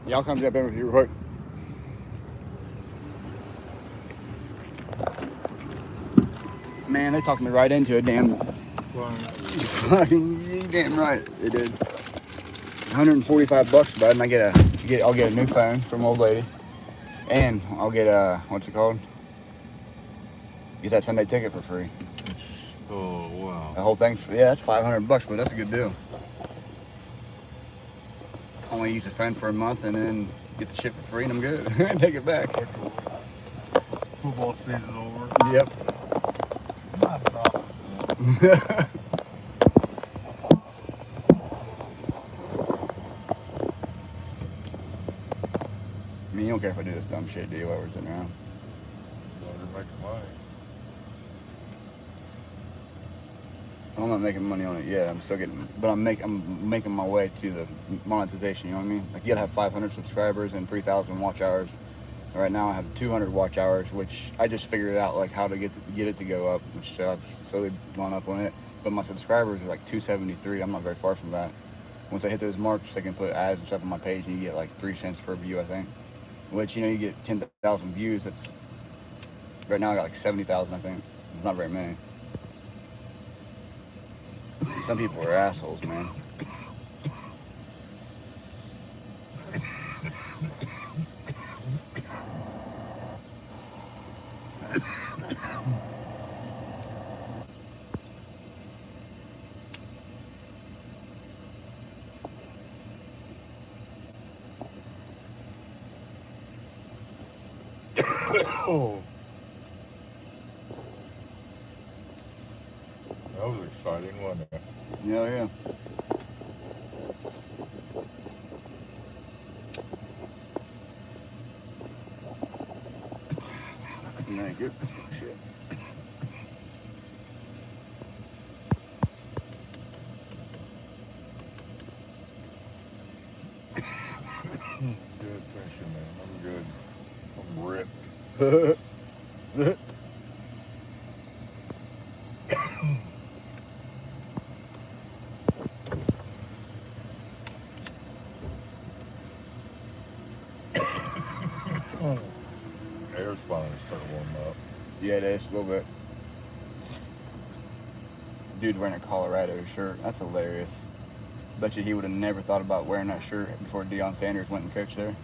Yeah, I'll come jump in with you real quick. Man, they talked me right into it, damn. Fucking, you damn right, they did. 145 bucks, bud, and I'll get a new phone from old lady, and I'll get what's it called? Get that Sunday ticket for free. Oh wow. The whole thing, yeah, that's 500 bucks, but that's a good deal. Only use the phone for a month and then get the shit for free, and I'm good. Take it back. Football season over. Yep. I mean, you don't care if I do this dumb shit, do you? While we're sitting around. Well, they're making money. I'm not making money on it yet. I'm still getting, but I'm making my way to the monetization. You know what I mean? Like you gotta have 500 subscribers and 3,000 watch hours. Right now I have 200 watch hours, which I just figured out like how to get it to go up, which I've slowly gone up on it. But my subscribers are like 273. I'm not very far from that. Once I hit those marks, I can put ads and stuff on my page, and you get like 3 cents per view, I think. Which you get 10,000 views. That's right now I got like 70,000, I think. It's not very many. Some people are assholes, man. Oh. That was exciting, wasn't it? Yeah. Thank you. Shit. Good fishing, man. I'm good. I'm ripped. Air's finally starting to warm up. Yeah, it is a little bit. Dude's wearing a Colorado shirt. That's hilarious. Bet you he would have never thought about wearing that shirt before Deion Sanders went and coached there.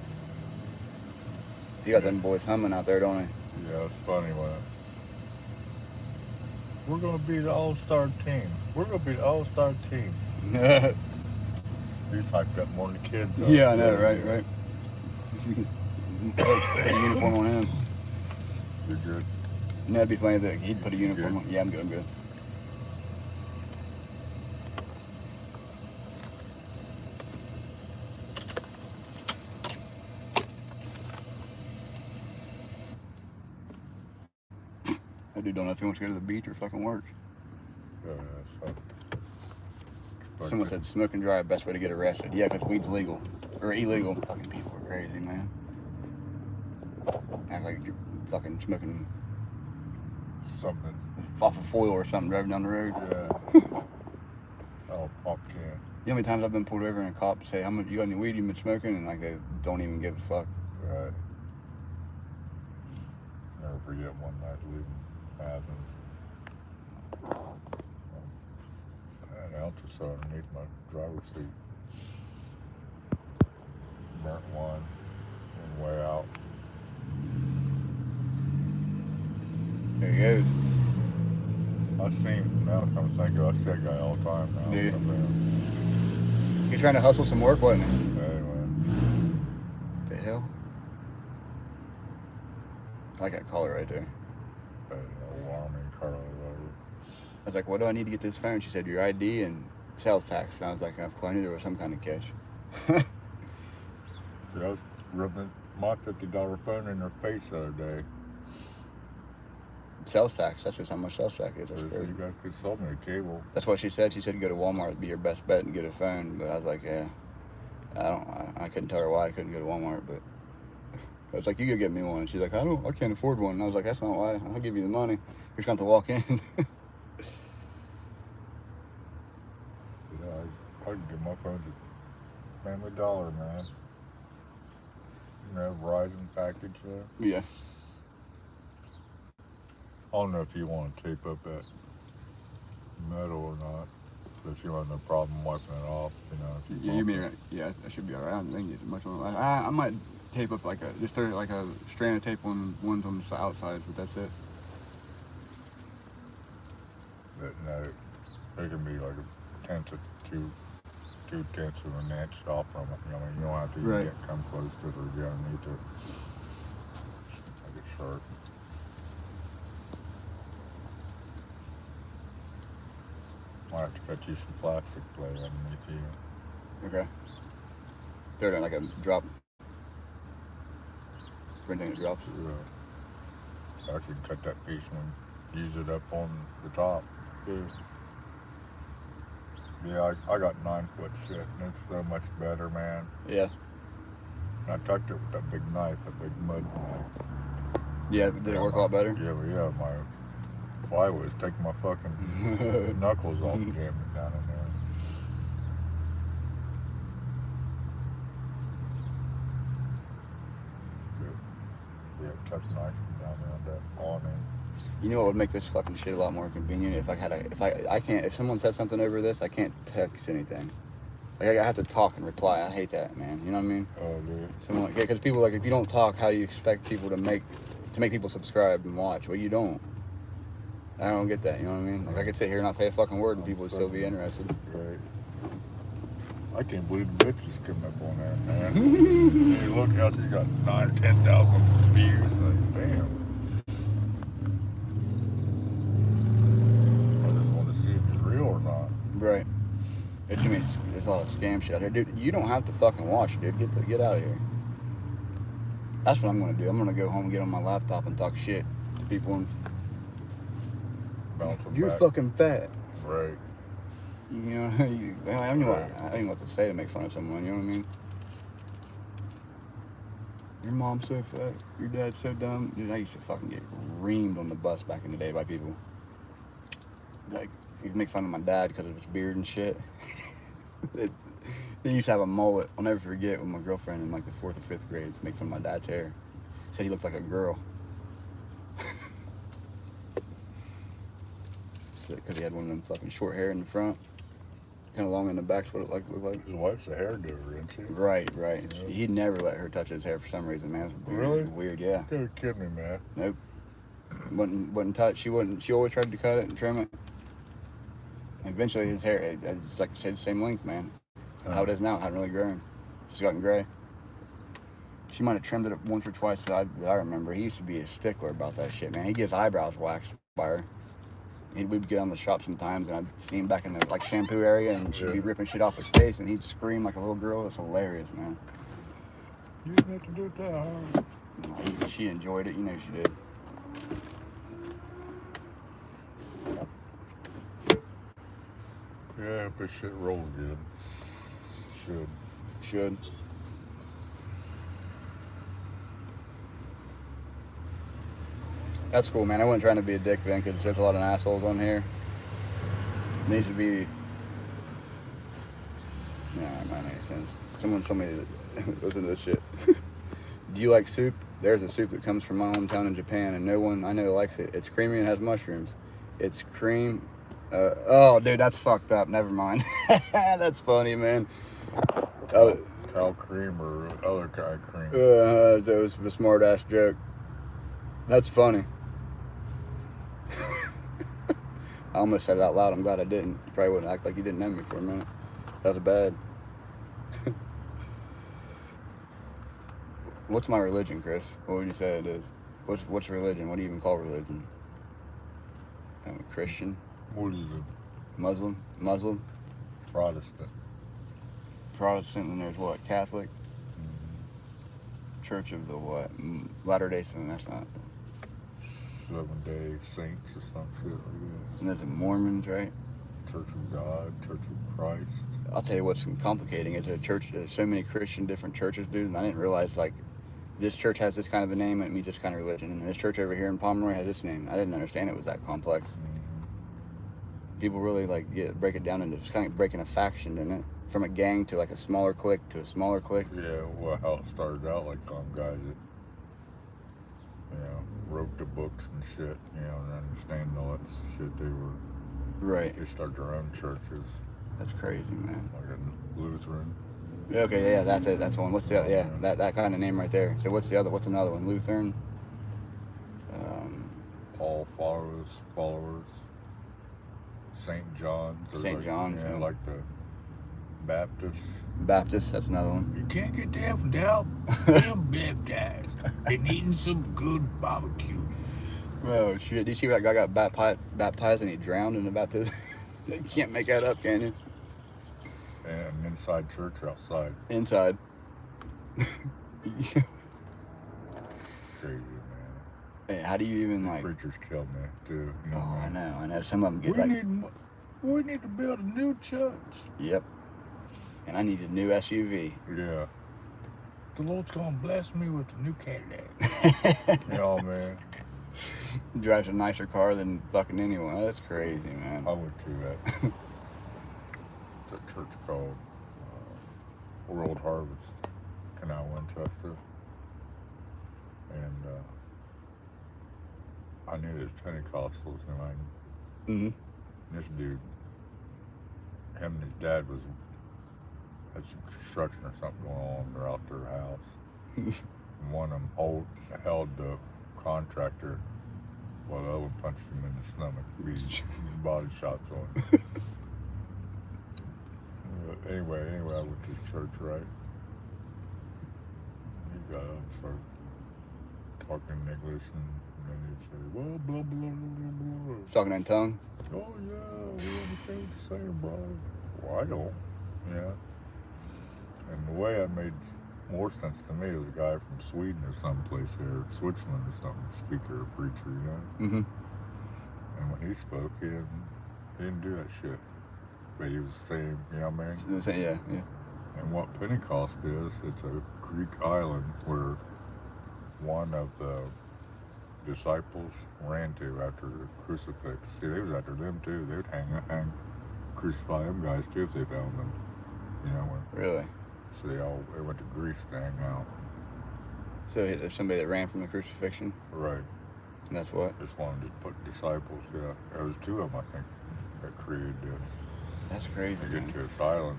He got them boys humming out there, don't he? Yeah, it's funny when we're gonna be the all-star team. We're gonna be the all-star team. He's hyped up more than the kids are. Yeah, I know, right. Put a uniform on him. You're good. And that'd be funny that he'd put a uniform on. Yeah, I'm good. That dude don't know if he wants to go to the beach or fucking work. So. Someone said smoke and drive, best way to get arrested. Yeah, because weed's legal. Or illegal. Fucking people are crazy, man. Act like you're fucking smoking something off of foil or something driving down the road. Yeah. Oh, pop can. You know how many times I've been pulled over and a cop say, "How much you got any weed you've been smoking?" And like they don't even give a fuck. Right. Never forget one night leaving Athens. I had an ounce or so underneath my driver's seat. Burnt one and way out. There he goes. I see him now. Come to think of it, I see that guy all the time now. Yeah. He's trying to hustle some work, wasn't he? Anyway. The hell? I like that collar right there. Alarming color or whatever. I was like, what do I need to get this phone? She said, your ID and sales tax. And I was like, of course, I knew there was some kind of catch. Yeah, I was rubbing my $50 phone in her face the other day. Sales tax. That's just how much sales tax is. That's crazy. You guys could sell me a cable. That's what she said. She said go to Walmart would be your best bet and get a phone. But I was like, yeah. I couldn't tell her why I couldn't go to Walmart, but I was like, you could get me one. She's like, I can't afford one. And I was like, that's not why. I'll give you the money. You're just going to have to walk in. Yeah, I can get my phones at Family Dollar, man. Verizon package there. Yeah. I don't know if you want to tape up that metal or not. But if you have no problem wiping it off, if Yeah, you mean right. Yeah, that should be alright. I don't think it's much on. I might tape up just throw like a strand of tape on ones on the outsides, but that's it. But no, it can be like a tenth of two tenths of an inch off from it. You don't have to Right. come close to it, or you don't need to make it sharp. Might have to cut you some plastic plate underneath you. Okay. Throw it in like a drop. For anything that drops. I could cut that piece and use it up on the top. Yeah, I got 9-foot shit, and it's so much better, man. Yeah. And I tucked it with that big knife, that big mud knife. Yeah, did it work a lot better? Yeah, my plywood was taking my fucking knuckles off and jamming it down in there. Yeah, tuck knife down there on that awning. You know what would make this fucking shit a lot more convenient if if someone said something over this, I can't text anything. Like I have to talk and reply. I hate that, man. You know what I mean? Oh, dude. Someone because people if you don't talk, how do you expect people to make people subscribe and watch? Well, you don't. I don't get that. You know what I mean? Like I could sit here and not say a fucking word and people would still be interested. Right. I can't believe the bitches coming up on there, man. Hey, look how she's got 9,000 to 10,000 views. Like, damn. I just want to see if it's real or not. Right. There's a lot of scam shit out here, dude. You don't have to fucking watch it, dude. Get out of here. That's what I'm gonna do. I'm gonna go home and get on my laptop and talk shit to people and Bounce them you're back. fucking fat. Right. You know, I don't know what to say to make fun of someone. You know what I mean? Your mom's so fat. Your dad's so dumb. Dude, I used to fucking get reamed on the bus back in the day by people. Like, you'd make fun of my dad because of his beard and shit. He used to have a mullet. I'll never forget when my girlfriend in like the 4th or 5th grade make fun of my dad's hair. Said he looked like a girl. Because he had one of them fucking short hair in the front, kind of long in the back's what it looked like. His wife's a hairdoer, isn't she? Right. Yeah. He'd never let her touch his hair for some reason, man. It was weird. Really? Weird, yeah. You're kidding me, man. Nope. Wouldn't touch. She always tried to cut it and trim it. And eventually his hair, it's like the same length, man. How it is now, it hadn't really grown. It's gotten gray. She might have trimmed it once or twice that I remember. He used to be a stickler about that shit, man. He gets eyebrows waxed by her. We'd get on the shop sometimes, and I'd see him back in the shampoo area, and she'd be ripping shit off his face, and he'd scream like a little girl. It's hilarious, man. You didn't have to do it that hard. No, she enjoyed it. You know she did. Yeah, but shit rolls good. Should. That's cool, man. I wasn't trying to be a dick then, because there's a lot of assholes on here. It needs to be. Nah, it might make sense. Someone told me to listen to this shit. Do you like soup? There's a soup that comes from my hometown in Japan, and no one I know likes it. It's creamy and has mushrooms. It's cream. Oh, dude, that's fucked up. Never mind. That's funny, man. Cow cream or other kind of cream. That was a smart ass joke. That's funny. I almost said it out loud. I'm glad I didn't. You probably wouldn't act like you didn't know me for a minute. That was bad. What's my religion, Chris? What would you say it is? What's religion? What do you even call religion? I'm a Christian. What is it? Muslim. Protestant. Protestant, and there's what? Catholic. Church of the what? Latter-day Saints. That's not. 7-Day Saints or some shit like that. And there's the Mormons, right? Church of God, Church of Christ. I'll tell you what's complicating is a church. There's so many Christian different churches, dude, and I didn't realize like this church has this kind of a name and it means this kind of religion, and this church over here in Pomeroy has this name. I didn't understand it was that complex. People really like break it down into just kind of breaking a faction in it. from a gang to like a smaller clique to a smaller clique. Yeah, well, how it started out, like guys that, wrote the books and shit, and understand all that shit. Right. They started their own churches, That's crazy, man. like a Lutheran. Okay, yeah, that's it. That's one. What's the other? Yeah, Yeah. that kind of name right there. So what's the other? What's another one? Lutheran. Paul followers. St. John's. or St. John's, Yeah, yeah. like the Baptists. Baptist. That's another one. You can't get them without being baptized and eating some good barbecue. Oh shit! Did you see that guy got baptized and he drowned in the baptism? You can't make that up, can you? And inside church or outside. Inside. Crazy, man. Hey, how do you even like? Preachers kill me, too. Oh, I know. Some of them get We like, need to build a new church. yep. And I need a new SUV. Yeah. The Lord's gonna bless me with a new Cadillac. Man. Drives a nicer car than fucking anyone. That's crazy, man. I went to that. It's a church called World Harvest, Canal Winchester. And I knew there's Pentecostals, Mm-hmm. this dude, him and his dad had some construction or something going on. They're out their house. And one of them held the contractor while the other one punched him in the stomach. He body shots on him. Anyway, I went to his church, right? He got up and started talking in English, and then he'd say, well, blah, blah, blah, blah, Talking in tongue. blah. Oh, yeah, we understand what you're saying, bro. Well, I don't. Yeah. And the way that made more sense to me was a guy from Sweden or someplace here, Switzerland or something, speaker or preacher, Mm-hmm. And when he spoke, he didn't do that shit. But he was saying, what I mean? Yeah. And what Pentecost is, it's a Greek island where one of the disciples ran to after the crucifix. See, they was after them too. They would crucify them guys too if they found them. Really? So they went to Greece to hang out. So there's somebody that ran from the crucifixion, Right. and that's what? Just wanted to put disciples, yeah. There was two of them, I think, that created this. That's crazy, They get man. to this island,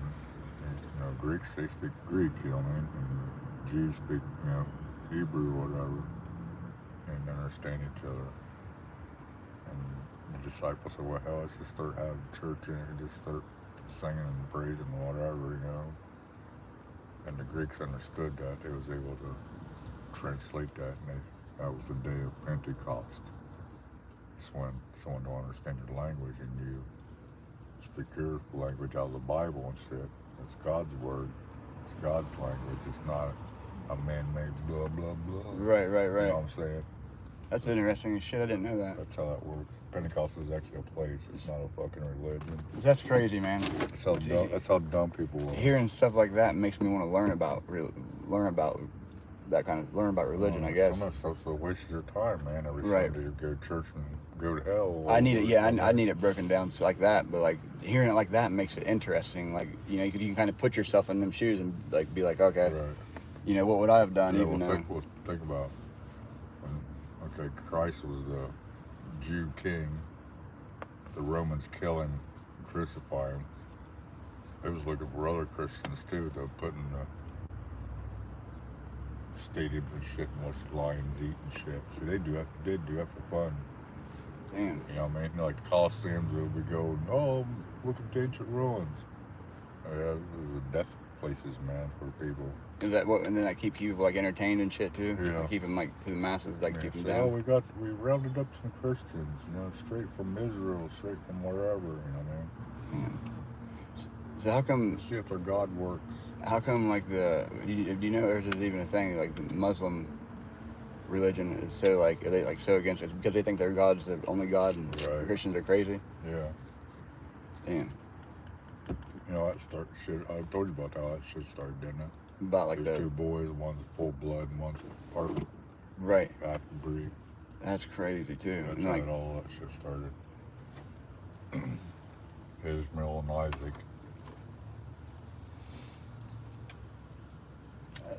Greeks, they speak Greek, and Jews speak, Hebrew or whatever, and understand each other. And the disciples said, well, hell, let's just start having church in it, just start singing and praising and whatever, And the Greeks understood that. They was able to translate that, and that was the day of Pentecost. It's when someone don't understand your language and you speak your language out of the Bible and shit. It's God's word. It's God's language. It's not a man-made blah, blah, blah. Right. You know what I'm saying? That's interesting as shit. I didn't know that. That's how that works. Pentecost is actually a place. It's not a fucking religion. That's crazy, man. That's how dumb people are. Hearing stuff like that makes me want to learn about religion, I guess. Some of it's also a waste of your time, man. Every Right. Sunday you go to church and go to hell. I need it. Yeah, I need it broken down like that. But like hearing it like that makes it interesting. Like you can kind of put yourself in them shoes and like be like, okay, Right. what would I have done? Yeah, Even though. think about when, Christ was the Jew king, the Romans kill him, crucify him. They was looking for other Christians too to put in the stadiums and shit and watch the Lions eat and shit. So they did do that for fun. Damn. You know what I mean? Like the Colosseums, where we go, oh, look at the ancient ruins. Yeah, those are death places, man, for people. And then that keep people like entertained and shit too. Yeah. Like, keep them like to the masses, like keep them So, down. we rounded up some Christians, straight from Israel, straight from wherever, So how come? Let's see if their God works. How come like do you know there's even a thing like the Muslim religion is so like are they like so against it? It's because they think their God's the only God and Right. Christians are crazy. Yeah. Damn. That shit. I told you about how that shit started, didn't it? About like There's two boys, one's full blood and one's part right. half breed. That's crazy too. That's And, how like, all that shit started. Ishmael and Isaac.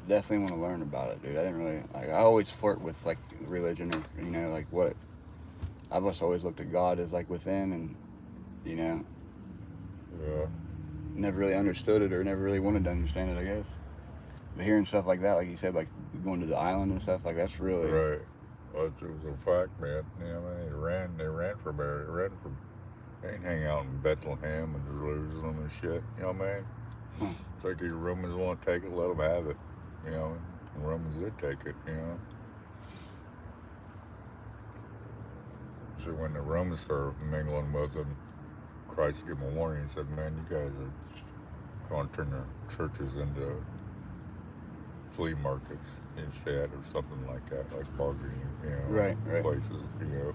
definitely want to learn about it, dude. I didn't really like. I always flirt with like religion, or like what. I've just always looked at God as like within, and Yeah. never really understood it or never really wanted to understand it, I guess. But hearing stuff like that, like you said, like going to the island and stuff, like that's really Right. Well, it was a fact, man. You know, they ran from there. They didn't hang out in Bethlehem and Jerusalem and shit. You know what I mean? Huh. It's like these Romans want to take it, let them have it. You know, the Romans did take it, you know. So when the Romans started mingling with them, Christ gave them a warning. He said, man, you guys are going to turn your churches into flea markets instead, or something like that, like bargaining, you know, Right. places, you know.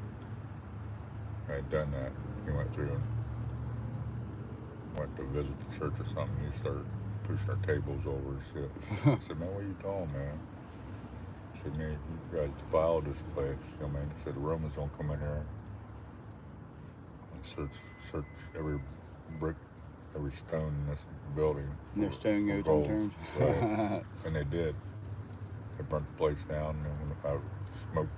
I had done that. He went through and went to visit the church or something. He started pushing our tables over and shit. I said, man, what are you doing, man? He said, man, you guys defiled this place. You know, man. He said, the Romans don't come in here and search every brick, every stone in this building. their stone for goes gold." unturned. Right. And they did. They burnt the place down, and when the smoke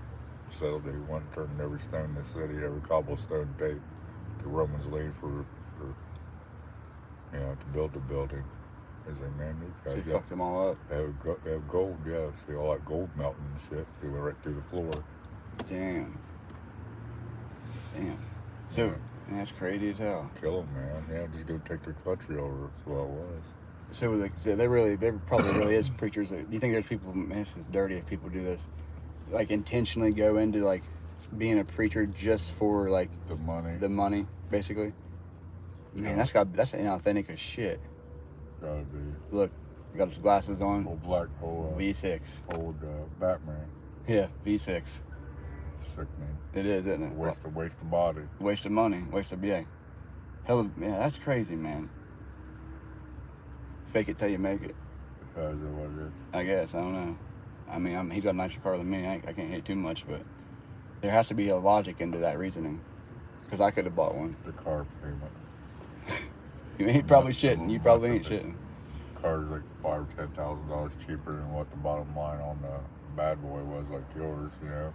settled, they went and turned every stone in the city, every cobblestone they the Romans laid for to build the building. They say, man, So these you guys fucked them all up. they have gold, yeah. See all that gold melting and shit. They went right through the floor. Damn. So Yeah. that's crazy as hell. Kill them, man. Yeah, just go take their country over. That's what it was. So like, there probably really is preachers. Do you think there's people? Man, this is dirty if people do this, like intentionally go into like being a preacher just for like The money. basically. Man, Yeah. that's inauthentic as shit. Gotta be. Look, got his glasses on. Old V6. Batman. Yeah, V6. Sickening. It is, isn't it? Waste of body. Waste of money. Waste of that's crazy, man. Fake it till you make it. Is that what it is? I guess. I don't know. I mean, he's got a nicer car than me. I can't hate too much, but there has to be a logic into that reasoning. Because I could have bought one. The car payment. He probably shouldn't. You probably ain't shitting. Car's like $5,000 or $10,000 cheaper than what the bottom line on the bad boy was, like yours, you know.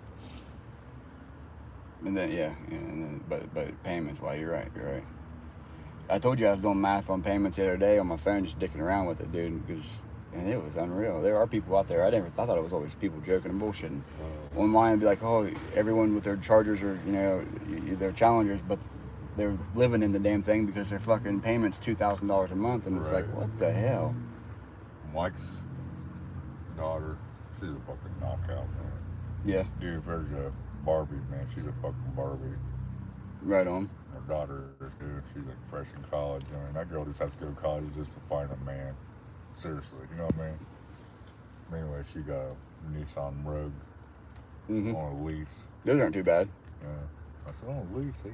And then but payments. Why you're right. I told you I was doing math on payments the other day on my phone, just dicking around with it, dude. And it was unreal. There are people out there. I thought it was always people joking and bullshitting. Online, it'd be like, oh, everyone with their Chargers or their Challengers, but they're living in the damn thing because their fucking payments $2,000 a month, and it's like, what the hell? Mike's daughter, she's a fucking knockout, man. Yeah, Dude, if there's a Barbie, man, she's a fucking Barbie. right on. Her daughter is, dude, she's like fresh in college. I mean, that girl just has to go to college just to find a man. Seriously, you know what I mean? Anyway, she got a Nissan Rogue on a lease. Those aren't too bad. Yeah. I said, on a lease, he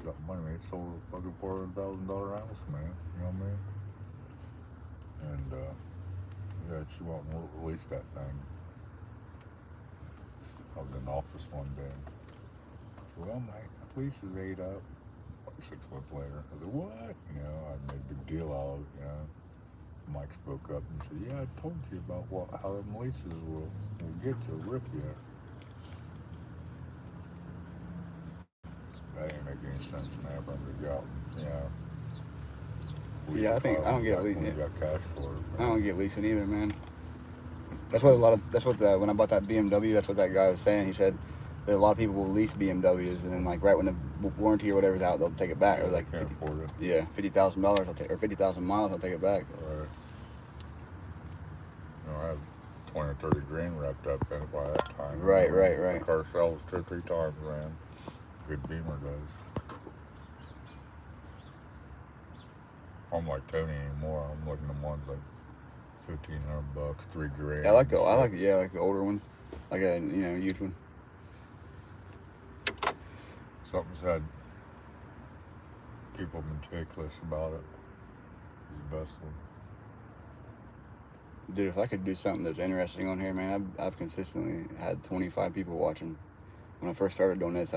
got money. They sold a fucking $400,000 house, man. You know what I mean? And, yeah, she won't release that thing. I was in the office one day. Well, my lease is ate up. Like 6 months later. I said, what? You know, I made a big deal out of it, you know. Mike spoke up and said, yeah, I told you about how them leases will get you, rip you. That ain't make any sense, man, from the job, you know. Yeah, I don't get leasing. We got cash for it, man. I don't get leasing either, man. When I bought that BMW, that's what that guy was saying. He said that a lot of people will lease BMWs, and then like right when the warranty or whatever's out, they'll take it back. Or like can't afford it. Yeah, $50,000 I'll take, or 50,000 miles I'll take it back. Right. You know, I had 20 or 30 grand wrapped up in it by that time. Right. The car sells 2 or 3 times, man. Good Beamer does. I'm like Tony anymore. I'm looking at ones like $1,500, $3 grand. I like the older ones, like a used one. Something's had people meticulous about it. It's the best one. Dude, if I could do something that's interesting on here, man, I've consistently had 25 people watching. When I first started doing this,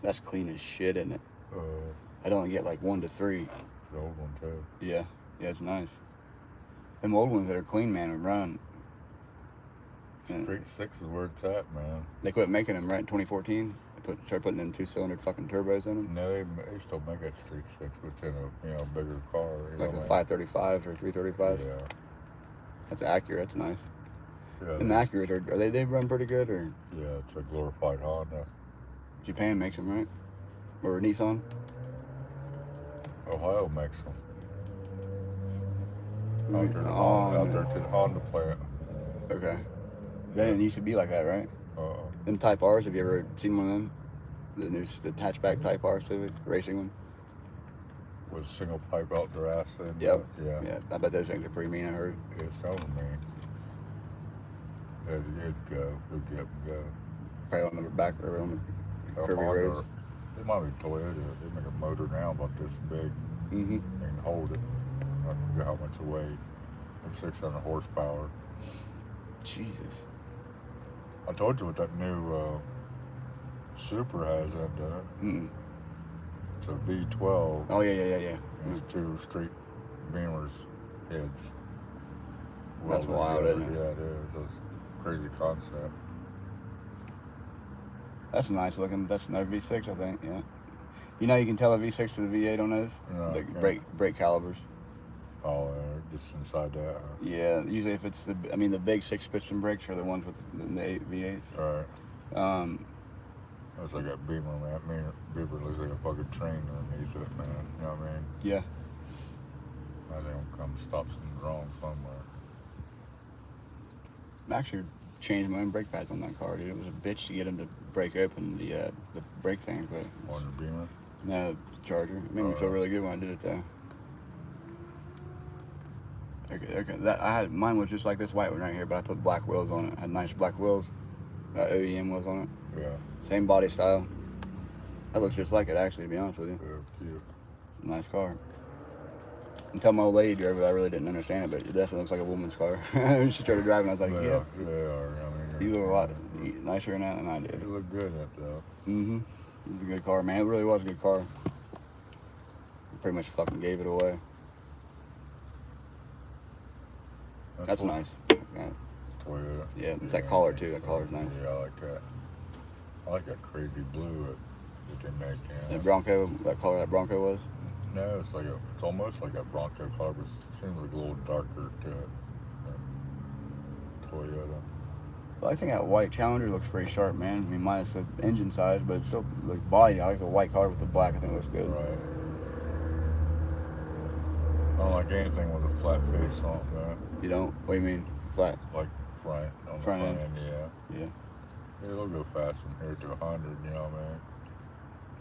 that's clean as shit, isn't it? I'd only get like 1 to 3. The old one too. Yeah, it's nice. Them old ones that are clean, man, would run Straight six is where it's at, man. They quit making them right in 2014. They started putting in 2-cylinder fucking turbos in them, No, they still make that straight six, but it's in a bigger car. like the 535s or 335s. Yeah. That's accurate. That's nice. Yeah, And the Acuras are they run pretty good, or yeah, it's a glorified Honda. Japan makes them, right? Or Nissan? Ohio makes them. Oh, Out there to the Honda plant. Okay. They didn't used to be like that, right? Uh-uh. Them Type R's, have you ever seen one of them? The hatchback Type R Civic, racing one? With single pipe out their ass in. Yep. Yeah. Yeah, I bet those things are pretty mean, I heard. It sounds mean. It'd go. It'd get and go. Probably on the back or on the curvy Honda, roads. it might be Toyota. They make a motor now about this big. Mm-hmm. They can hold it. I forget how much it weighs. It's 600 horsepower. Jesus. I told you what that new Super has in it. Mm-mm. It's a V12. Oh, yeah. It's two straight Beamer's heads. That's Well, wild, together. isn't it? Yeah, it is. It's a crazy concept. That's nice looking. That's another V6, I think, yeah. You know you can tell a V6 to the V8 on those? No, The yeah. brake calibers. Oh, just inside that. Yeah, usually if it's the big 6-piston brakes are the ones with the V8s. Right. That's like that Beamer, man. Beamer looks like a fucking train underneath it, man. You know what I mean? Yeah. I think it'll come stop something wrong somewhere. I actually changed my own brake pads on that car, dude. It was a bitch to get them to break open the brake thing, but On the Beamer. no, Charger. It made me feel really good when I did it though. Okay. Mine was just like this white one right here, but I put black wheels on it. I had nice black wheels, OEM wheels on it. Yeah. Same body style. That looks just like it, actually, to be honest with you. They're cute. It's a nice car. Until my old lady drove it, I really didn't understand it, but it definitely looks like a woman's car. When she started driving, I was like, They yeah. are. They are. I mean, You look a lot nicer in that than I did. they look good in it, though. Mm-hmm. It was a good car, man. It really was a good car. Pretty much fucking gave it away. That's what- nice. Yeah, Toyota. yeah, it's that collar too. That collar's nice. Yeah, I like that. I like that crazy blue that they make. The Yeah. Bronco, that color that Bronco was. No, it's almost like a Bronco color, but it seems like a little darker to it than Toyota. Well, I think that white Challenger looks pretty sharp, man. I mean, minus the engine size, but it's still like body. I like the white color with the black. I think it looks good. Right. I don't like anything with a flat face on that. You don't? What do you mean? Flat? Like front, on the Front front end. end, yeah. Yeah. Yeah, they'll go fast from here to 100, you know what I mean?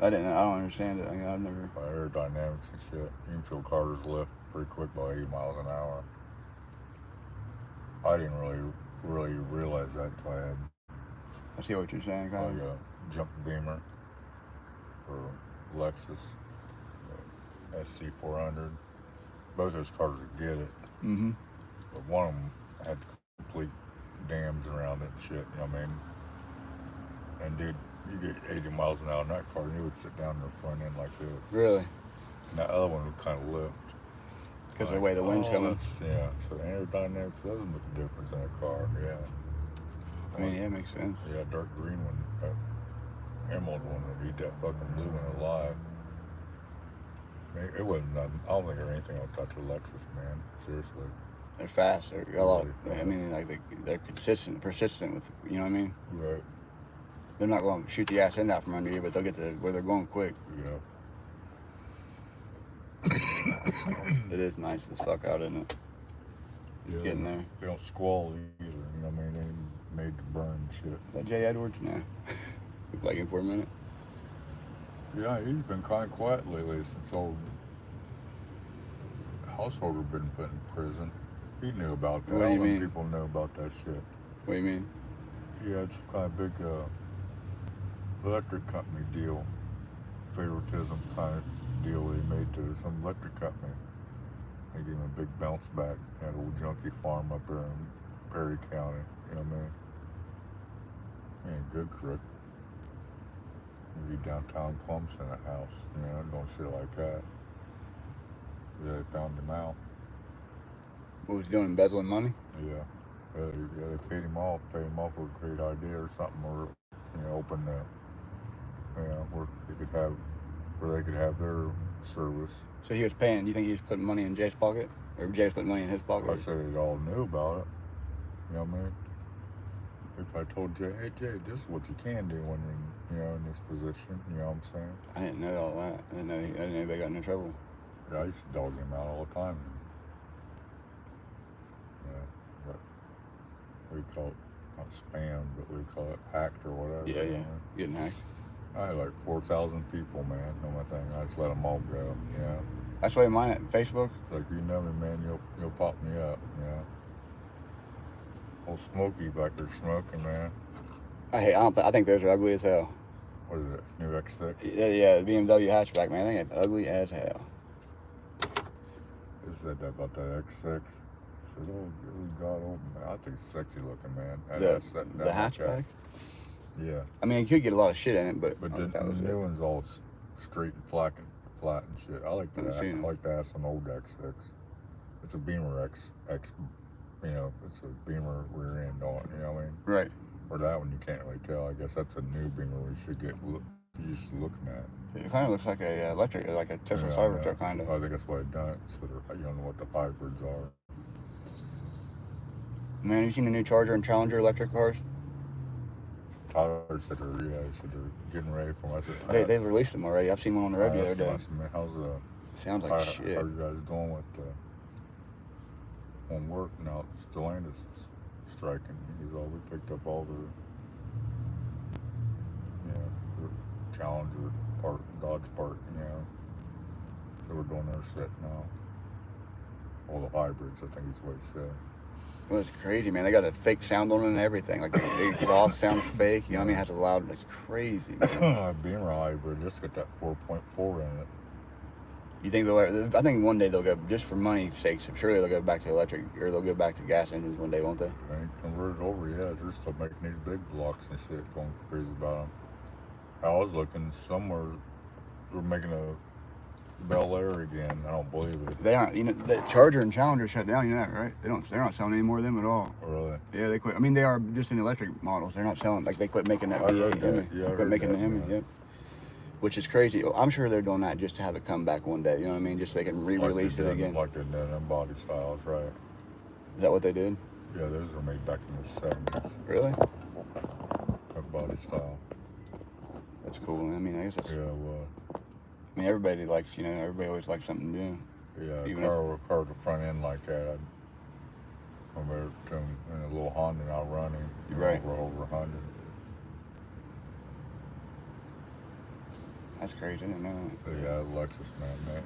I don't understand it. I mean, I've never. By aerodynamics and shit. You can feel cars lift pretty quick by 80 miles an hour. I didn't really realize that until I had I see what you're saying, kind like of. a jump Beamer or Lexus SC400. Both those cars would get it, Mm-hmm. but one of them had complete dams around it and shit, you know what I mean? And dude, you get 80 miles an hour in that car and you would sit down in the front end like this. Really? And that other one would kind of lift. Because of the way the wind's coming. Yeah, so aerodynamics does make a difference in a car, yeah. I mean, yeah, it makes sense. Yeah, dark green one, that emerald one would eat that fucking blue one alive. It wasn't nothing. I don't think there's anything I'll touch with Lexus, man. Seriously. They're fast. They're a lot. Really I mean, like they're persistent with. You know what I mean? Right. They're not going to shoot the ass end out from under you, but they'll get to where they're going quick. Yeah. It is nice as fuck out, isn't it? Yeah. Getting there. They don't squall either. You know what I mean? They ain't made to burn shit. That Jay Edwards? Nah. Looked like him for a minute. Yeah, he's been kind of quiet lately since old Householder been put in prison. He knew about that. What do you I don't know mean? if people know about that shit. What do you mean? He had some kind of big electric company deal, favoritism kind of deal that he made to some electric company. They gave him a big bounce back. Had an old junkie farm up there in Perry County. You know what I mean? He ain't a good crook. Maybe downtown Columbus in a house. You know, don't shit like that. Yeah, they found him out. What was he doing? Embezzling money? Yeah. Yeah, they paid him off for a great idea or something, or open the, where they could have their service. So he was paying. You think he was putting money in Jay's pocket, or Jay was putting money in his pocket? I said they all knew about it. You know what I mean? If I told Jay, hey Jay, this is what you can do when you're in this position. You know what I'm saying? I didn't know all that. I didn't know anybody got into trouble. Yeah, I used to dog him out all the time. Yeah, but we call it not spam, but we call it hacked or whatever. Yeah, you yeah. know? Getting hacked. I had like 4,000 people, man, on my thing. I just let them all go. Yeah. That's why mine at Facebook. Like, you know me, man, you'll pop me up. Yeah. Old Smokey back there smoking, man. I think those are ugly as hell. What is it? New X6? Yeah, the BMW hatchback, man. I think it's ugly as hell. Who said that about that X6? I said, oh, good God, oh, man. I think it's sexy looking, man. The hatchback? Yeah. I mean, you could get a lot of shit in it, but But I the thought that was new it. one's all straight and flat and shit. I like that. Haven't seen I it. like to ask an old X6. It's a Beamer X. It's a Beamer rear end on it. You know what I mean? Right. Or that one you can't really tell. I guess that's a new Beamer we should get used to looking at. It kind of looks like a electric, like a Tesla Yeah, Cybertruck, kind of. I think that's why it done it. So you don't know what the hybrids are. Man, have you seen the new Charger and Challenger electric cars? Tyler said they're getting ready for them. I said, They've released them already. I've seen one on the road the other day. I said, man, how's Sounds like how shit. are you guys doing with on work now? Stellantis is striking. We picked up all the Challenger part, Dodge part, So we're doing their set now. All the hybrids, I think is what he said. Well, it's crazy, man. They got a fake sound on it and everything. Like the exhaust sounds fake. You know what I mean? It has a loud. It's crazy, man. Beamer hybrid, just got that 4.4 in it. You think I think one day they'll go, just for money's sake, surely they'll go back to electric, or they'll go back to gas engines one day, won't they? They converted over, yeah. They're still making these big blocks and shit, going crazy about them. I was looking somewhere, we're making a Bel Air again. I don't believe it. They aren't. You know, the Charger and Challenger shut down. You know that, right? They're not selling any more of them at all. Really? Yeah, they quit. I mean, they are just in electric models. They're not selling. Like they quit making that I heard V8 that. Hemi. Yeah, I Quit heard making that, the Hemi. yeah. Yep. Which is crazy. I'm sure they're doing that just to have it come back one day. You know what I mean? Just so they can re-release it again. Like they did them body styles, right? Is that what they did? Yeah, those were made back in the 70s. Really? That body style. That's cool. I mean, I guess it's. Yeah, well, I mean, everybody likes. You know, everybody always likes something new. yeah, Even a car with the front end like that. I'd come over to him in a little Honda now running. Right. Over 100. That's crazy. I didn't know that. But yeah, Lexus, man.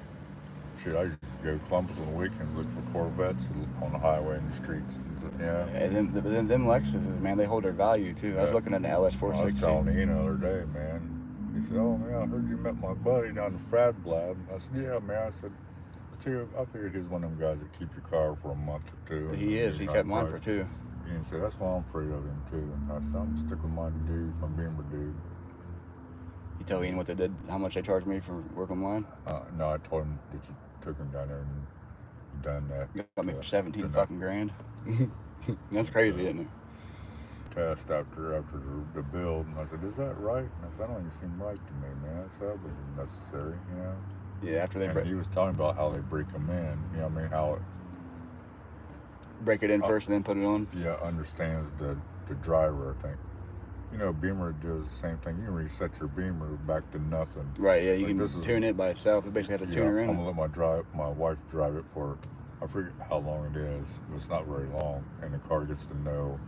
Shit, I used to go to Columbus on the weekends, look for Corvettes on the highway and the streets. Yeah. And then them Lexuses, man, they hold their value too. I was looking at the LS I was 460. telling Ian the other day, man. He said, "Oh man, I heard you met my buddy down the Frad Blab." I said, "Yeah, man." I said, "I figured he's one of them guys that keep your car for a month or two." He is. He kept mine for 2. Ian said, "That's why I'm afraid of him too." And I said, "I'm gonna stick with my dude, my Beamer dude." You tell Ian what they did, how much they charged me for working mine? No, I told him that you took him down there and done that. Got me for 17 done fucking grand. That's crazy, isn't it? Test after the build, and I said, "Is that right?" And I said, "That don't even seem right to me, man." So that was necessary, Yeah, after they And he was telling about how they break them in. You know what I mean? How it break it in first and then put it on. understands the driver. I think. Beamer does the same thing. You can reset your Beamer back to nothing. Right, yeah, you Like, can tune it by itself. You basically have to tune her I'm in. gonna let my wife drive it for. I forget how long it is. But it's not very long, and the car gets to know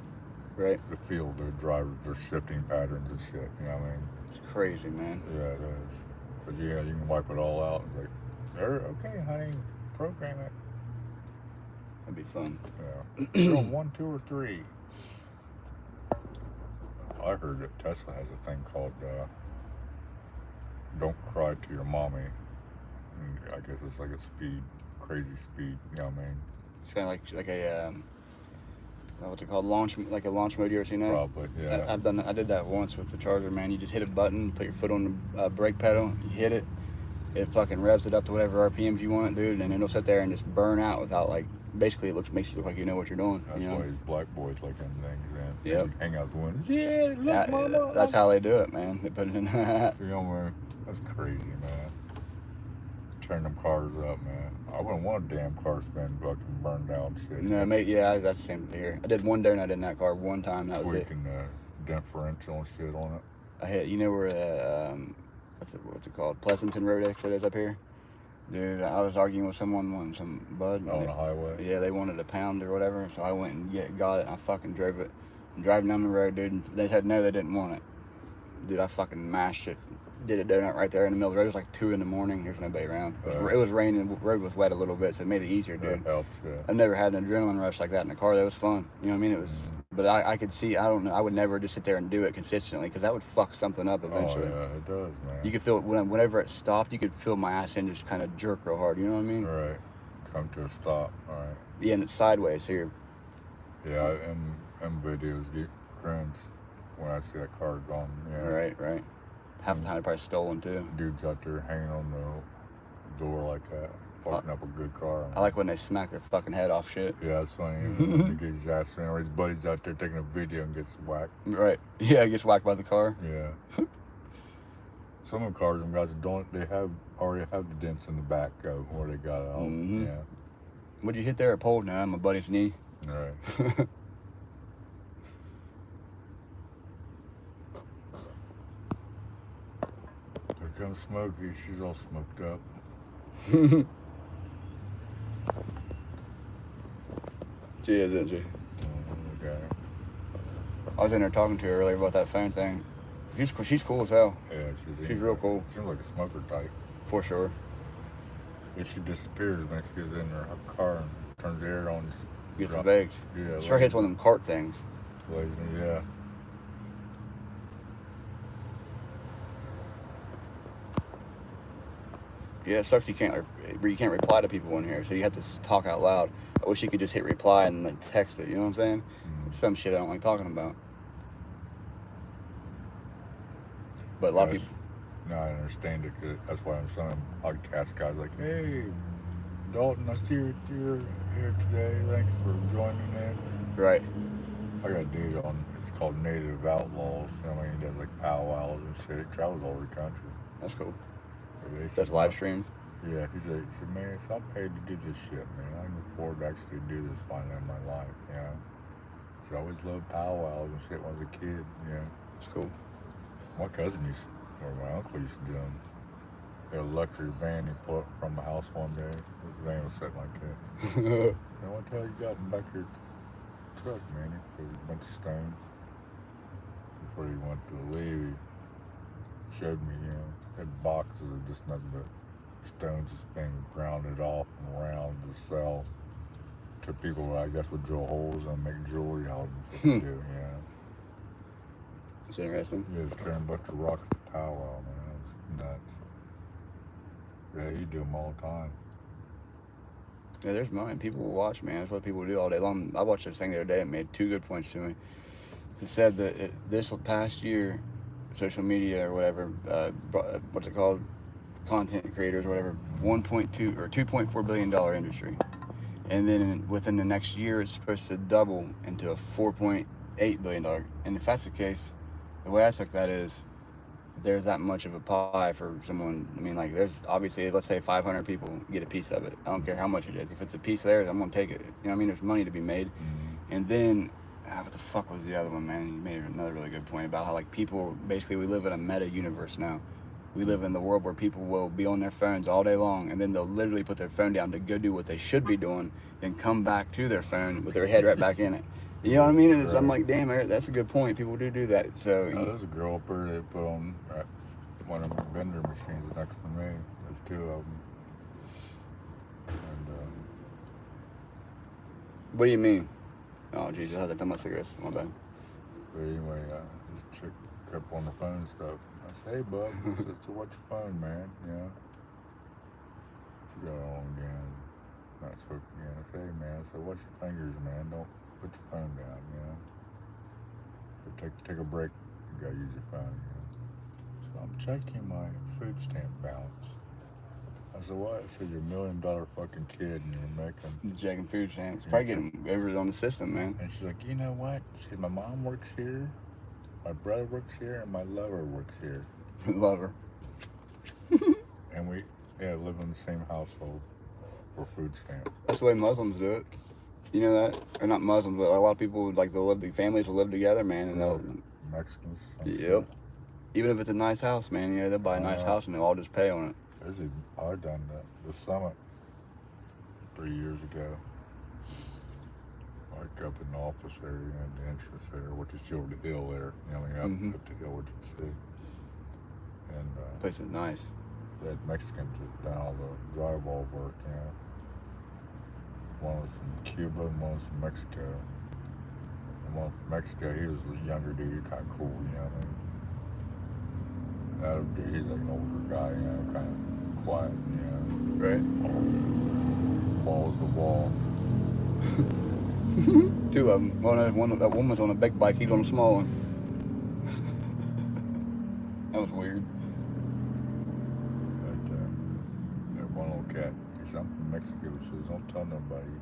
Right. the feel of the driver, their shifting patterns and shit. You know what I mean? It's crazy, man. Yeah, it is. But yeah, you can wipe it all out. It's like, okay, honey, program it. That'd be fun. Yeah. You're on 1, 2, or 3. I heard that Tesla has a thing called "Don't Cry to Your Mommy." And I guess it's like a crazy speed. You know what I mean? It's kind of like a what's it called? Launch, like a launch mode. You ever seen that? Probably, yeah. I did that once with the Charger, man. You just hit a button, put your foot on the brake pedal, you hit it, it fucking revs it up to whatever RPMs you want, dude, and it'll sit there and just burn out without like basically it makes you look like you know what you're doing. That's you know? why these black boys like them things, man. Yep. They hang out the windows. Yeah, look, mama. That's how they do it, man. They put it in that. You know, man, that's crazy, man. Turn them cars up, man. I wouldn't want a damn car spin fucking burned out and shit. No, mate, yeah, that's the same here. I did one donut in that car one time. That was it. Tweaking the differential and shit on it. I hit. You know where what's it called? Pleasanton Road exit is up here. Dude, I was arguing with someone, some bud. On the highway. Yeah, they wanted a pound or whatever, so I went and got it. And I fucking drove it. I'm driving down the road, dude. And they said no, they didn't want it. Dude, I fucking mashed it. Did a donut right there in the middle of the road. It was like 2 a.m. There's nobody around. It was raining. The road was wet a little bit, so it made it easier, dude. That helps, yeah. I've never had an adrenaline rush like that in the car. That was fun. You know what I mean? It was, but I could see. I don't know. I would never just sit there and do it consistently because that would fuck something up eventually. Oh, yeah, it does, man. You could feel it whenever it stopped. You could feel my ass end just kind of jerk real hard. You know what I mean? Right. Come to a stop. All right. Yeah, and it's sideways here. Yeah, and videos get cringe when I see that car gone. Yeah. Right. Half the time, probably stolen too. Dudes out there hanging on the door like that, fucking up a good car. I like when they smack their fucking head off shit. Yeah, it's funny. He gets his ass in, or his buddy's out there taking a video and gets whacked. Right. Yeah, it gets whacked by the car. Yeah. Some of the cars, them guys don't. They already have the dents in the back of where they got out. Mhm. Yeah. What'd you hit there? A pole? No, my buddy's knee. Right. Here comes Smokey. She's all smoked up. She is, isn't she? Okay. I was in there talking to her earlier about that phone thing. She's cool as hell. Yeah, She's real cool. Seems like a smoker type. For sure. If she disappears when she gets in her car and turns the air on. Gets baked. Yeah. Sure hits one of them cart things. Blazing, yeah. Yeah, it sucks you can't reply to people in here, so you have to talk out loud. I wish you could just hit reply and like text it. You know what I'm saying? Some shit I don't like talking about. But a lot of people. No, I understand it. Cause that's why I'm some podcast guys like, hey, Dalton, I see you're here today. Thanks for joining in. Right. I got a dude on. It's called Native Outlaws. I mean, he does like powwows and shit. He travels all over the country. That's cool. They Such live streams. Yeah, he said, man, I'm paid to do this shit, man. I can afford to actually do this finally in my life, you know. So I always loved powwows and shit when I was a kid, you know. That's cool. My cousin or my uncle used to do them. He had a luxury van he pulled up from the house one day. His van was sitting like this. And what the hell you got in the back of your truck, man? He put a bunch of stones. Before he went to leave, he showed me, you know, had boxes of just nothing but stones that's been grounded off and around to sell to people, I guess, would drill holes and make jewelry out of them. Do, yeah. It's interesting. Yeah, just carrying a bunch of rocks to powwow, man. It was nuts. Yeah, he'd do them all the time. Yeah, there's mine. People will watch, man. That's what people do all day long. I watched this thing the other day. It made 2 good points to me. It said that this past year, social media or whatever, what's it called? Content creators or whatever, 1.2 or $2.4 billion industry. And then within the next year, it's supposed to double into a $4.8 billion. And if that's the case, the way I took that is there's that much of a pie for someone. I mean, like, there's obviously, let's say 500 people get a piece of it. I don't care how much it is. If it's a piece of theirs, I'm going to take it. You know what I mean? There's money to be made. And then, what the fuck was the other one, man? You made another really good point about how, like, people, basically, we live in a meta universe now. We live in the world where people will be on their phones all day long, and then they'll literally put their phone down to go do what they should be doing, then come back to their phone with their head right back in it. You know what I mean? And I'm like, damn, Eric, that's a good point. People do that. So There's a girl up there they put on one of my vendor machines next to me. There's 2 of them. And what do you mean? Oh, Jesus, I had to tell my cigarettes. My bad. but anyway, this chick kept on the phone and stuff. I said, hey, bub, I said, so what's your phone, man? You know? She got on again. Not spoke again. I said, hey, man, I said, what's your fingers, man? Don't put your phone down, you know? So take a break. You gotta use your phone, you know? So I'm checking my food stamp balance. I said, what? I said, you're $1 million fucking kid and you're making. Checking food stamps. Probably getting everything on the system, man. And she's like, you know what? She said, my mom works here, my brother works here, and my lover works here. Love her. And we live in the same household for food stamps. That's the way Muslims do it. You know that? Or not Muslims, but a lot of people, like, the families will live together, man, and they'll... Mexicans. Yep. Even if it's a nice house, man, you know, they'll buy a nice house and they'll all just pay on it. I done the summit 3 years ago. Like up in the office area and the entrance there, which is over the hill there. You know, up the hill, which you see. And Place is nice. they had Mexicans that done all the drywall work, you know. One was from Cuba and one was from Mexico. And one from Mexico, he was a younger dude, kind of cool, you know what I mean? The other dude, he's like an older guy, you know, kind of quiet, you know. Right? Balls the wall. Two of them. That woman's on a big bike, he's on a small one. That was weird. But that one little cat, he's from Mexico, says, don't tell nobody.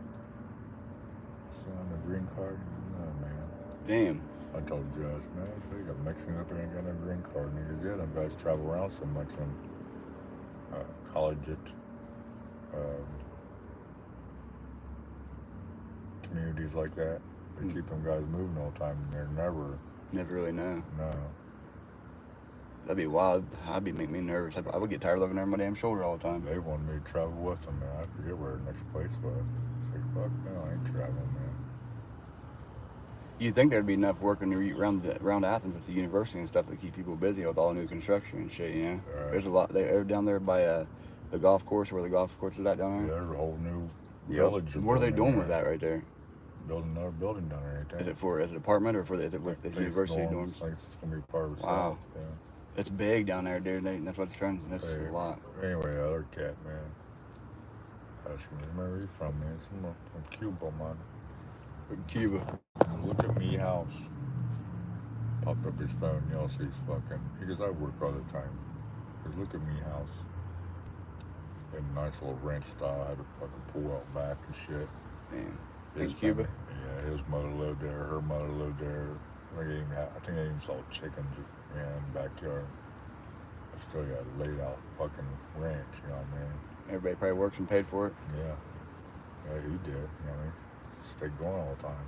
Still on the green card? No, man. Damn. I told Josh, man, so you got Mexican up there and got no green card. And he goes, yeah, them guys travel around so much in collegiate communities like that. They keep them guys moving all the time and they're Never really know. no. That'd be wild. That'd make me nervous. I would get tired looking over my damn shoulder all the time. They wanted me to travel with them, man. I forget where the next place was. It's like, fuck no, I ain't traveling, man. You'd think there'd be enough working around Athens with the university and stuff to keep people busy with all new construction and shit, you know? Right. There's a lot. They're down there by the golf course, where the golf course is at down there. There's a whole new Yep. village. What are they doing with that right there? Building another building down there, ain't they? Is it apartment or is it with the university dorms? Like it's gonna be part of the Wow. South, yeah. It's big down there, dude. That's what it's trying. That's a lot. Anyway, other cat, man. Asking me, where are you from, man? From Cuba, man. Cuba. Look at me house. Popped up his phone, y'all see he's fucking. He goes, I work all the time. He goes, look at me house. Had a nice little ranch style. Had a fucking pool out back and shit. Man. His In Cuba? Yeah, his mother lived there. Her mother lived there. I think they even saw chickens in the backyard. I still got a laid out fucking ranch, you know what I mean? Everybody probably works and paid for it. Yeah. Yeah, he did, you know what I mean? Stayed going all the time.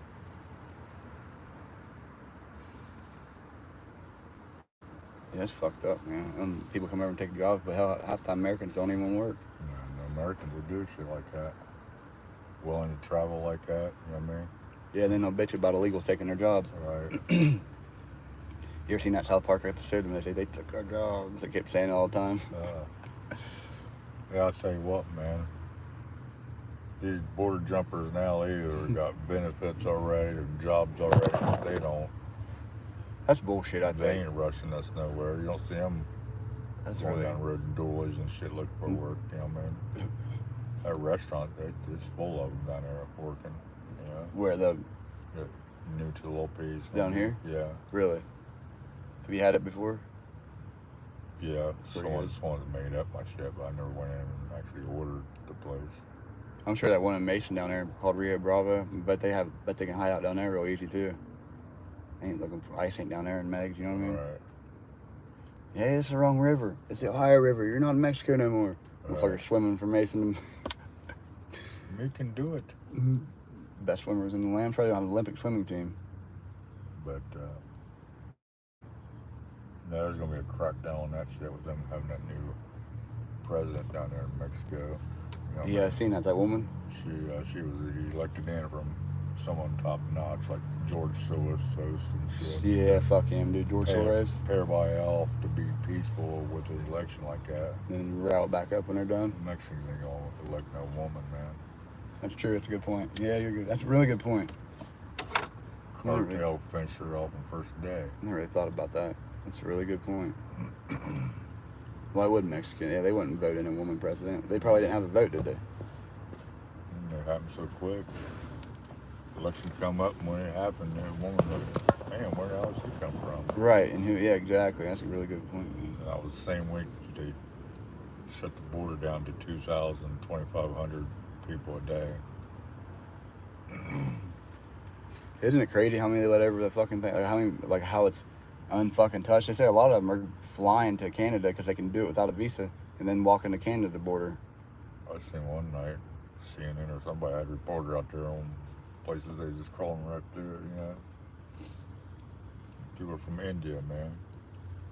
Yeah, that's fucked up, man. People come over and take jobs, but hell, half the time Americans don't even work. You know, the Americans will do shit like that. Willing to travel like that, you know what I mean? Yeah, then they'll bitch about illegals taking their jobs. Right. You ever seen that South Park episode when they say they took our jobs? They kept saying it all the time. Yeah, I'll tell you what, man. These border jumpers now, they either got benefits already or jobs already, but they don't. That's bullshit, I They think. ain't rushing us nowhere. You don't see them That's going really... down the road in doilies and shit looking for work, you know what I mean? That restaurant, it's full of them down there working, you know? Where the... New to Lopez. Down here? Yeah, Really? Have you had it before? yeah. Pretty Someone's made up my shit, but I never went in and actually ordered the place. I'm sure that one in Mason down there called Rio Bravo, but they can hide out down there real easy too. Ain't looking for ice ain't down there in Megs, you know what I mean? Right. Yeah, it's the wrong river. It's the Ohio River. You're not in Mexico no more. Right. Motherfucker swimming from Mason. We can do it. Best swimmers in the land, probably on the Olympic swimming team. But there's gonna be a crackdown on that shit with them having that new president down there in Mexico. You know, Yeah, I seen that woman. she was elected in from someone top notch like George Soros and shit. Yeah, fuck him, dude. George Soros. Pair by elf to be peaceful with the election like that. Then route back up when they're done. The Mexicans ain't gonna elect no woman, man. That's true. That's a good point. Yeah, you're good. That's a really good point. Cartel finish her off on first day. I never really thought about that. That's a really good point. Why would Mexican? Yeah, they wouldn't vote in a woman president. They probably didn't have a vote, did they? It happened so quick. Election come up, and when it happened, the woman looked, damn, where the hell did she come from? Right, and who? Yeah, exactly. That's a really good point. Man. And that was the same week they shut the border down to 2,000, 2,500 people a day. Isn't it crazy how many they let over the fucking thing? Like how many, like how it's unfucking touched? They say a lot of them are flying to Canada because they can do it without a visa and then walking to Canada border. I seen one night, CNN or somebody had a reporter out there on places they just crawling right through it, you know. People from India, man.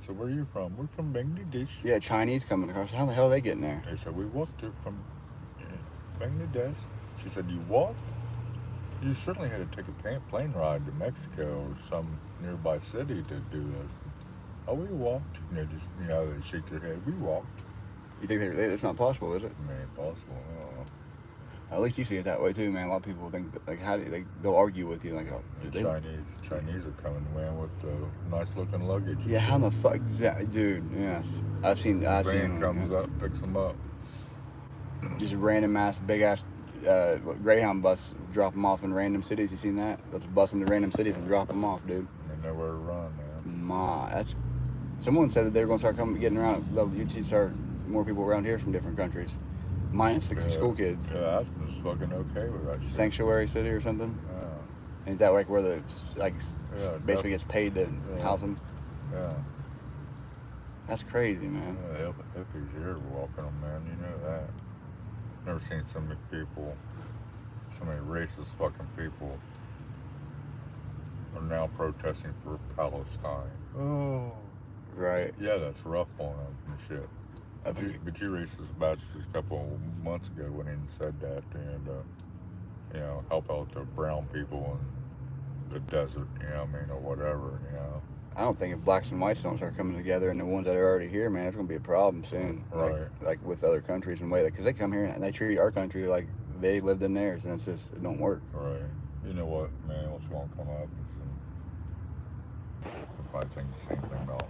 So where are you from? We're from Bangladesh. Yeah, Chinese coming across. How the hell are they getting there? They said, we walked here from Bangladesh. She said, you walked? You certainly had to take a plane ride to Mexico or some nearby city to do this. Oh, we walked. And they just, you know, they shake their head. We walked. You think it's not possible, is it? I mean, impossible. At least you see it that way too, man. A lot of people think that, like, how do they'll argue with you, like, oh, The Chinese are coming, man, with nice looking luggage. yeah, how the fuck, exactly, dude? Yes, I've seen. Van comes up, picks them up. Just a random ass, big ass Greyhound bus, drop them off in random cities. You seen that? Let's bus them to random cities and drop them off, dude. They know where to run, man. That's. Someone said that they were gonna start getting around. You'd start more people around here from different countries, minus the school kids. Yeah, I was fucking okay with that shit. Sanctuary city or something. Yeah. Ain't that like where the basically gets paid to house them? Yeah. That's crazy, man. Yeah, hippies here walking them, man. You know that. Never seen so many people, so many racist fucking people are now protesting for Palestine. Oh. Right. Yeah, that's rough on them and shit. But you racist bastards a couple of months ago went in and said that and, you know, help out the brown people in the desert, you know what I mean, or whatever, you know. I don't think if blacks and whites don't start coming together and the ones that are already here, man, it's gonna be a problem soon. Right. Like with other countries and way, because they come here and they treat our country like they lived in theirs, and it's just, it don't work. Right. You know what, man, what's gonna come up is I think the same thing about